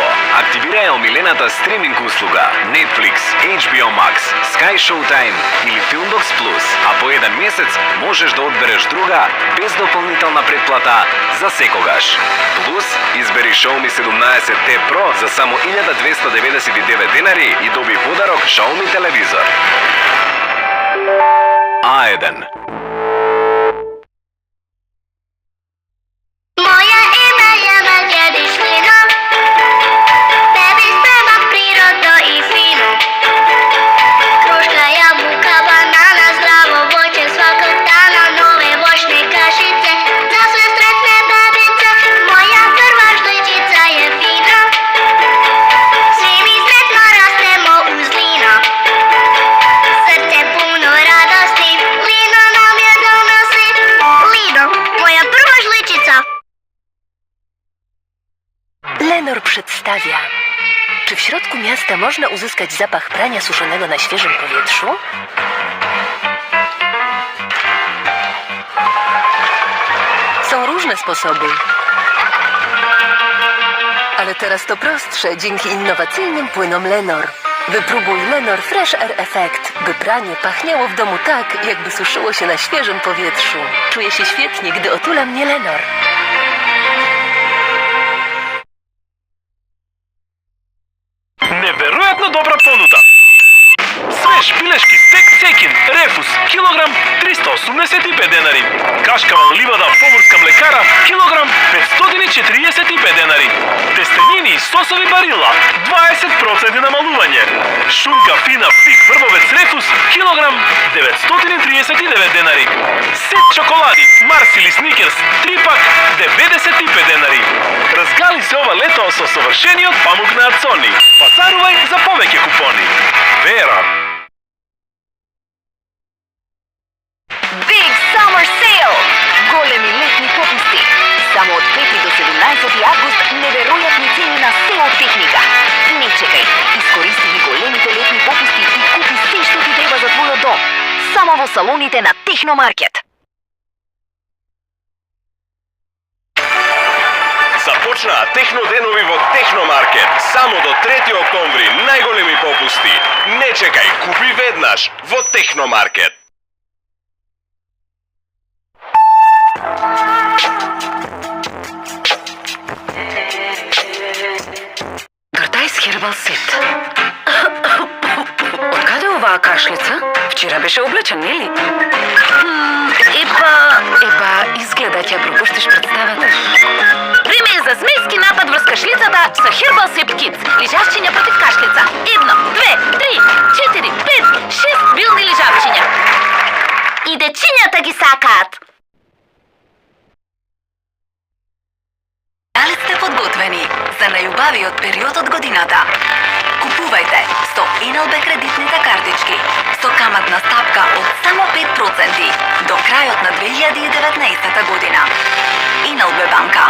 убаво. Активирај омилената стриминг услуга Netflix, HBO Max, Sky Showtime или Filmbox Plus, а по еден месец можеш да одбереш друга без дополнителна претплата за секогаш. Плюс избери Xiaomi 17T Pro за само 1299 денари и доби подарок Xiaomi телевизор. A1. Lenor przedstawia. Czy w środku miasta można uzyskać zapach prania suszonego na świeżym powietrzu? Są różne sposoby. Ale teraz to prostsze dzięki innowacyjnym płynom Lenor. Wypróbuj Lenor Fresh Air Effect, by pranie pachniało w domu tak, jakby suszyło się na świeżym powietrzu. Czuję się świetnie, gdy otula mnie Lenor. Неверојатно добра понуда. Свеж пилешки стек цекин, рефус, килограм 385 денари. Кашкава ливада поморска млекара, килограм 545 денари. Тестенини и сосови барила, 20% намалување. Шунка фина пик врбовец рефус, килограм 939 денари. Сет чоколади, Марс или Сникерс, 3 пак, 95 денари. Разгали се ова лето со совршениот памук на Ацони. Пазарувај за повеќе купони. Вера. Big Summer Sale! Големи летни попусти. Само од 5 до 17 август неверојатни цени на се од техника. Не чекај, искористи ги големите летни попусти и купи се што ти треба за твојот дом. Само во салоните на Техномаркет. Започнаа техноденови во Техномаркет. Само до 3 октомври најголеми попусти. Не чекај, купи веднаш во Техномаркет. Гртајс Хербал Сет. Откаде оваа кашлица? Вчера беше облечен, нели? Епа, изгледа ќе пропуштиш представата. Време е за змејски напад врз кашлицата со Herbal Sep Kids. Лижавчиња против кашлица. 1, 2, 3, 4, 5, 6 билни лижавчиња. И дечињата ги сакаат. Дали сте подготвени за најубавиот период од годината? Купувајте со НЛБ кредитните картички со каматна стапка од само 5% до крајот на 2019 година. НЛБ банка.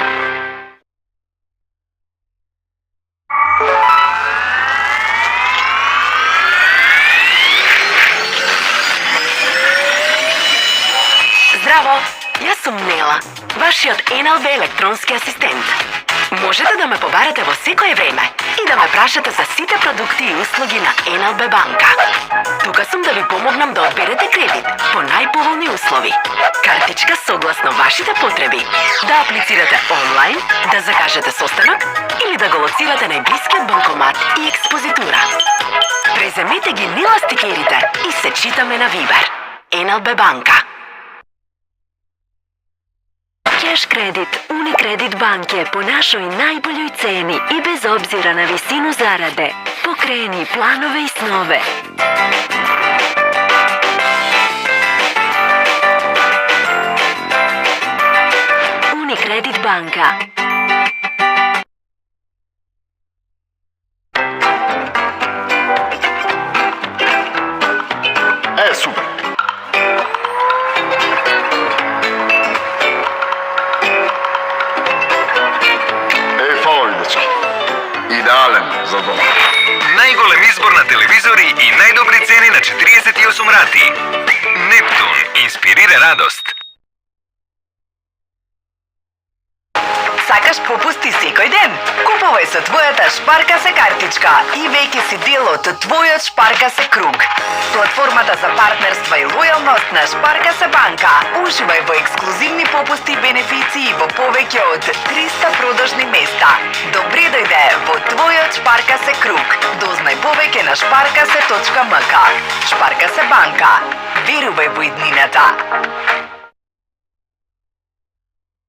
Здраво, јас сум Нела, вашиот НЛБ електронски асистент. Можете да ме побарате во секое време и да ме прашате за сите продукти и услуги на НЛБ банка. Тука сум да ви помогнам да одберете кредит по најповолни услови. Картичка согласно вашите потреби. Да аплицирате онлайн, да закажете состанок или да го лоцирате најблискиот банкомат и експозитура. Преземете ги Нела стикерите и се читаме на Вибер. НЛБ банка. Кеш кредит Unicredit банке по нашој најболјој цени и без обзира на висину зараде. Покрени планове и снове. Unicredit банка. Супер. Идеален за дома. Најголем избор на телевизори и најдобри цени на 48 рати. Нептун инспирира радост. Сакаш попусти секој ден? Купувај со твојата Шпарка се картичка и веќе си дел од твојот Шпарка се круг. Платформата за партнерство и лојалност на Шпарка се банка. Уживај во ексклузивни попусти и бенефиции во повеќе од 300 продажни места. Добре дојде во твојот Шпарка се круг. Дознај повеќе на шпаркасе.мк. Шпарка се банка. Верувај во иднината.